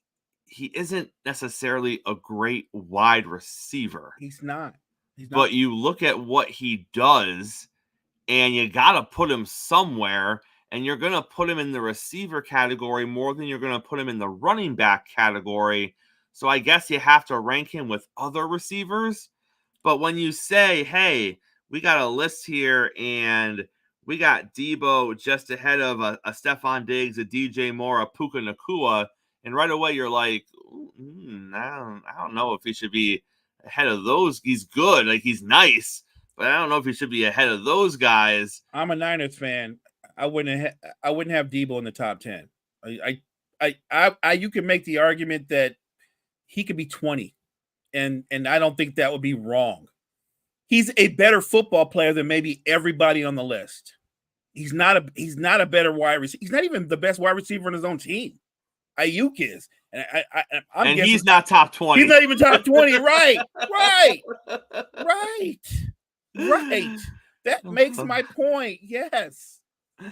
he isn't necessarily a great wide receiver. He's not. But you look at what he does, and you got to put him somewhere, and you're going to put him in the receiver category more than you're going to put him in the running back category. So I guess you have to rank him with other receivers. But when you say, hey, we got a list here, and we got Deebo just ahead of a Stephon Diggs, a DJ Moore, a Puka Nacua, and right away you're like, I don't know if he should be ahead of those. He's good, like he's nice, but I don't know if he should be ahead of those guys. I'm a Niners fan. I wouldn't have Deebo in the top 10. You can make the argument that he could be 20, and I don't think that would be wrong. He's a better football player than maybe everybody on the list. He's not a better wide receiver. He's not even the best wide receiver on his own team. Ayuk is, and I'm guessing he's not top 20. He's not even top 20. Right. That makes my point. Yes.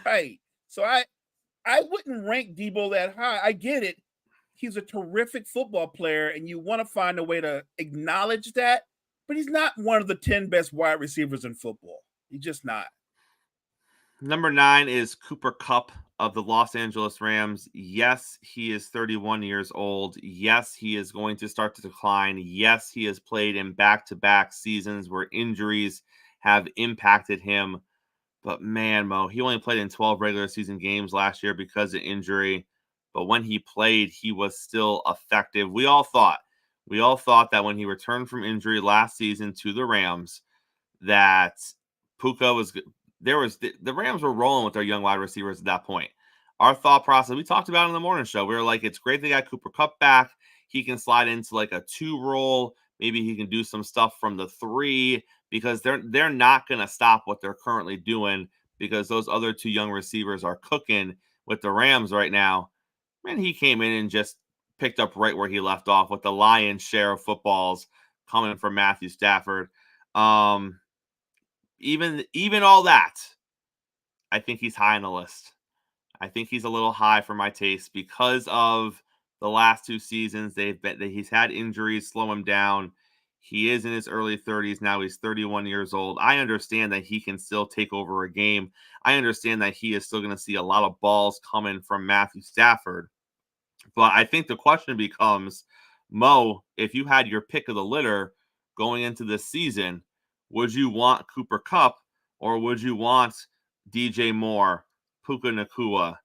Right. So I wouldn't rank Deebo that high. I get it. He's a terrific football player, and you want to find a way to acknowledge that, but he's not one of the 10 best wide receivers in football. He's just not. Number 9 is Cooper Kupp of the Los Angeles Rams. Yes, he is 31 years old. Yes, he is going to start to decline. Yes, he has played in back-to-back seasons where injuries have impacted him. But man, Mo, he only played in 12 regular season games last year because of injury. But when he played, he was still effective. We all thought that when he returned from injury last season to the Rams, that Puka was the Rams were rolling with their young wide receivers at that point. Our thought process, we talked about it on the morning show. We were like, it's great they got Cooper Kupp back. He can slide into like a 2 role. Maybe he can do some stuff from the 3, because they're not going to stop what they're currently doing, because those other 2 young receivers are cooking with the Rams right now. Man, he came in and just picked up right where he left off with the lion's share of footballs coming from Matthew Stafford. Even all that, I think he's high on the list. I think he's a little high for my taste because of the last 2 seasons. He's had injuries slow him down. He is in his early 30s now. He's 31 years old. I understand that he can still take over a game. I understand that he is still going to see a lot of balls coming from Matthew Stafford. But I think the question becomes, Mo, if you had your pick of the litter going into this season, would you want Cooper Kupp, or would you want DJ Moore, Puka Nacua,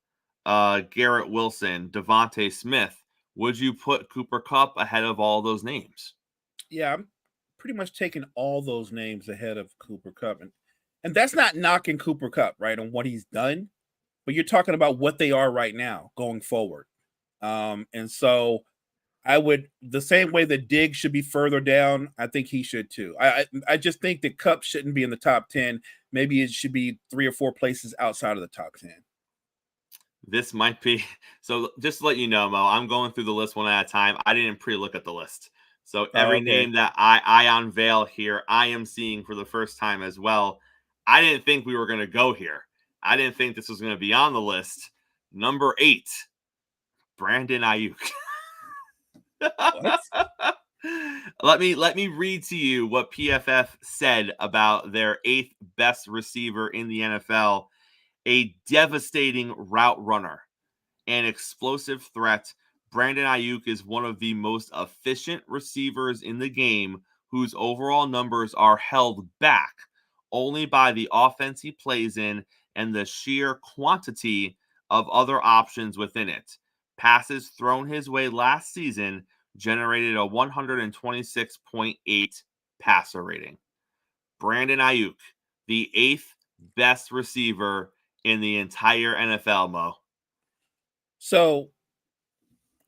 Garrett Wilson, Devontae Smith? Would you put Cooper Kupp ahead of all those names? Yeah, I'm pretty much taking all those names ahead of Cooper Kupp. And that's not knocking Cooper Kupp, right, on what he's done, but you're talking about what they are right now going forward. And so I would, the same way that Diggs should be further down, I think he should too. I just think that Kupp shouldn't be in the top 10. Maybe it should be 3 or 4 places outside of the top 10. This might be so. Just to let you know, Mo, I'm going through the list one at a time. I didn't pre-look at the list, so every okay. name that I unveil here, I am seeing for the first time as well. I didn't think we were going to go here. I didn't think this was going to be on the list. Number 8, Brandon Ayuk. What? Let me read to you what PFF said about their 8th best receiver in the NFL. A devastating route runner, an explosive threat. Brandon Ayuk is one of the most efficient receivers in the game, whose overall numbers are held back only by the offense he plays in and the sheer quantity of other options within it. Passes thrown his way last season generated a 126.8 passer rating. Brandon Ayuk, the 8th best receiver in the entire NFL, Mo. So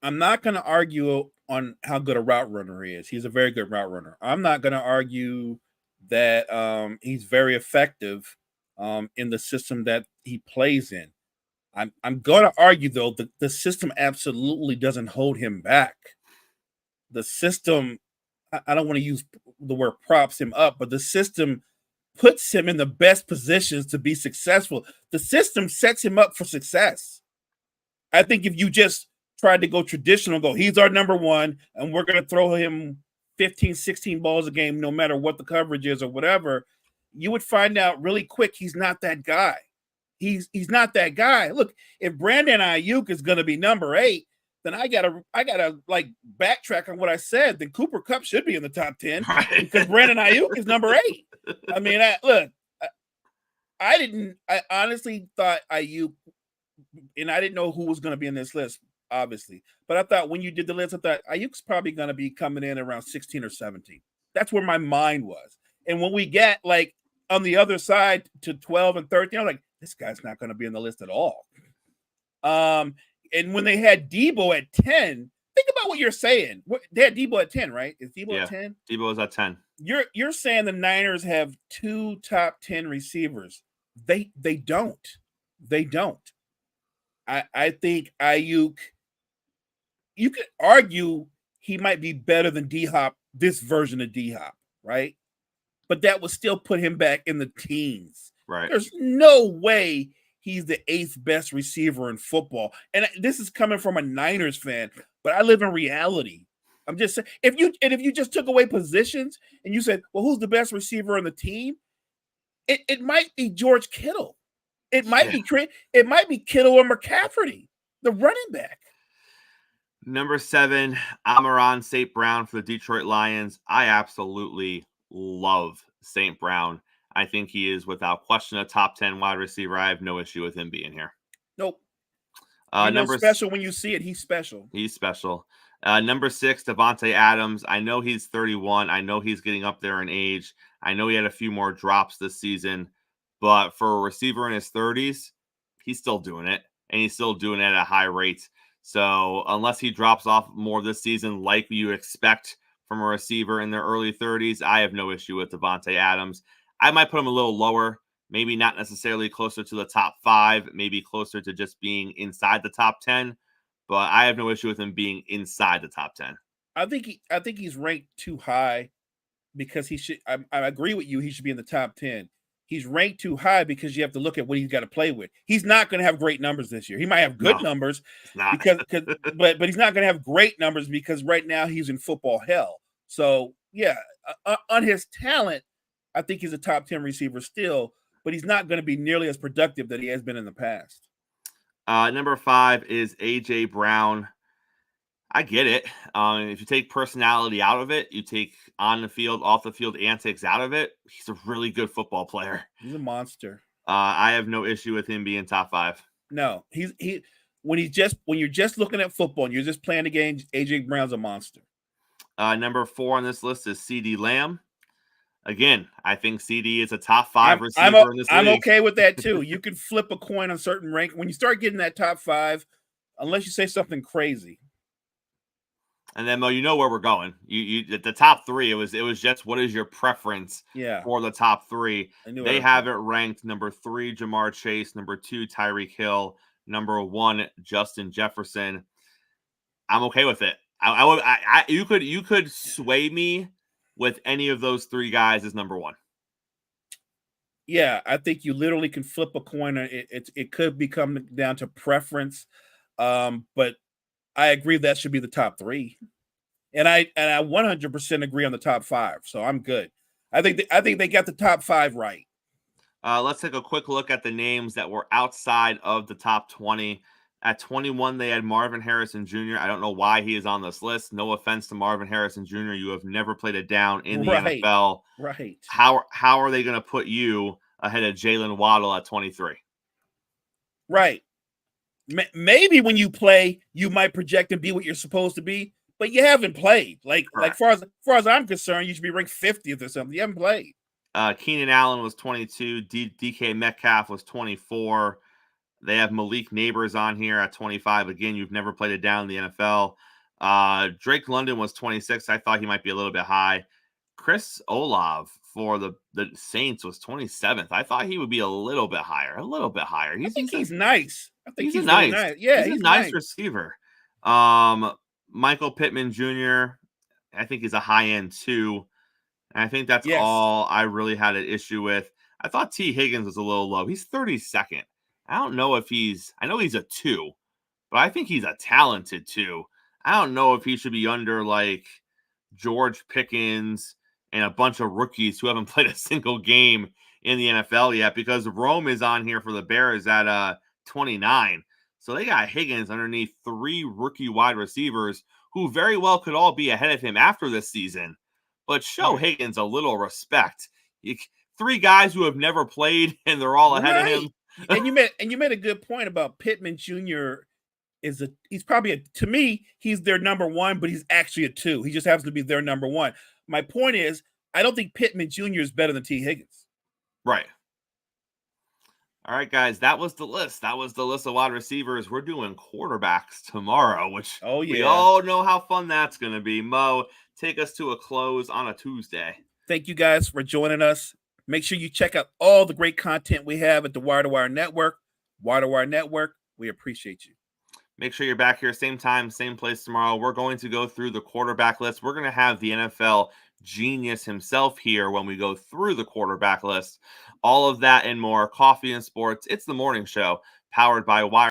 I'm not going to argue on how good a route runner he is. He's a very good route runner. I'm not going to argue that he's very effective in the system that he plays in. I'm going to argue, though, that the system absolutely doesn't hold him back. The system, I don't want to use the word props him up, but the system puts him in the best positions to be successful. The system sets him up for success. I think if you just tried to go traditional, he's our number one, and we're going to throw him 15, 16 balls a game, no matter what the coverage is or whatever, you would find out really quick he's not that guy. He's not that guy. Look, if Brandon Ayuk is going to be number 8, then I gotta like backtrack on what I said. Then Cooper Kupp should be in the top 10 because Brandon Ayuk is number 8. I mean, I honestly thought Ayuk, and I didn't know who was going to be in this list, obviously. But I thought when you did the list, I thought Ayuk's probably going to be coming in around 16 or 17. That's where my mind was. And when we get like on the other side to 12 and 13, I'm like, this guy's not going to be in the list at all. And when they had Debo at 10, think about what you're saying. They had Debo at 10, right? Is Debo at 10? Debo is at 10. You're saying the Niners have 2 top 10 receivers. They don't. They don't. I think Ayuk, you could argue he might be better than D-Hop, this version of D-Hop, right? But that would still put him back in the teens. Right. There's no way he's the 8th best receiver in football. And this is coming from a Niners fan, but I live in reality. I'm just saying, if you just took away positions and you said, well, who's the best receiver on the team? It might be George Kittle. It might be Kittle or McCaffrey, the running back. Number 7, Amon-Ra St. Brown for the Detroit Lions. I absolutely love St. Brown. I think he is without question a top 10 wide receiver. I have no issue with him being here. Nope. Number special when you see it. He's special. He's special. Number 6, Davante Adams. I know he's 31. I know he's getting up there in age. I know he had a few more drops this season, but for a receiver in his 30s, he's still doing it, and he's still doing it at a high rate. So unless he drops off more this season, like you expect from a receiver in their early 30s, I have no issue with Davante Adams. I might put him a little lower, maybe not necessarily closer to the top 5, maybe closer to just being inside the top 10, but I have no issue with him being inside the top 10. I think he's ranked too high because he should. I agree with you. He should be in the top 10. He's ranked too high because you have to look at what he's got to play with. He's not going to have great numbers this year. He might have good numbers but he's not going to have great numbers because right now he's in football hell. So yeah, on his talent, I think he's a top 10 receiver still, but he's not going to be nearly as productive that he has been in the past. Number 5 is A.J. Brown. I get it. If you take personality out of it, you take on the field, off the field antics out of it, he's a really good football player. He's a monster. I have no issue with him being top 5. No, when you're just looking at football and you're just playing the game, A.J. Brown's a monster. Number 4 on this list is CeeDee Lamb. Again, I think CD is a top 5 receiver in this league. I'm okay with that too. You can flip a coin on certain rank. When you start getting that top 5, unless you say something crazy. And then, Mo, you know where we're going. You the top 3, it was just what is your preference for the top 3. They have it ranked number 3, Jamar Chase, number 2, Tyreek Hill, number 1, Justin Jefferson. I'm okay with it. You could sway me with any of those 3 guys as number 1. Yeah, I think you literally can flip a coin. It could become down to preference, but I agree that should be the top 3, and I 100% agree on the top 5. So I'm good. I think they got the top 5 right. Let's take a quick look at the names that were outside of the top 20. At 21, they had Marvin Harrison Jr. I don't know why he is on this list. No offense to Marvin Harrison Jr. You have never played it down in the NFL. Right. How are they going to put you ahead of Jalen Waddle at 23? Right. Maybe when you play, you might project and be what you're supposed to be, but you haven't played. Like far as I'm concerned, you should be ranked 50th or something. You haven't played. Keenan Allen was 22. DK Metcalf was 24. They have Malik Neighbors on here at 25. Again, you've never played it down in the NFL. Drake London was 26. I thought he might be a little bit high. Chris Olave for the Saints was 27th. I thought he would be a little bit higher. I think he's nice. I think he's nice. Really nice. Yeah, he's a nice receiver. Michael Pittman Jr., I think he's a high end too. And I think that's all I really had an issue with. I thought T. Higgins was a little low. He's 32nd. I don't know if I know he's a 2, but I think he's a talented 2. I don't know if he should be under like George Pickens and a bunch of rookies who haven't played a single game in the NFL yet, because Rome is on here for the Bears at 29. So they got Higgins underneath 3 rookie wide receivers who very well could all be ahead of him after this season. But show Higgins a little respect. 3 guys who have never played and they're all ahead of him. And you made a good point about Pittman Jr. He's probably to me, he's their number 1, but he's actually a 2. He just happens to be their number 1. My point is, I don't think Pittman Jr. is better than T. Higgins. Right. All right, guys, that was the list. That was the list of wide receivers. We're doing quarterbacks tomorrow, which we all know how fun that's going to be. Mo, take us to a close on a Tuesday. Thank you guys for joining us. Make sure you check out all the great content we have at the Wire to Wire Network. Wire to Wire Network, we appreciate you. Make sure you're back here, same time, same place tomorrow. We're going to go through the quarterback list. We're going to have the NFL genius himself here when we go through the quarterback list. All of that and more. Coffee and sports. It's the morning show powered by Wire.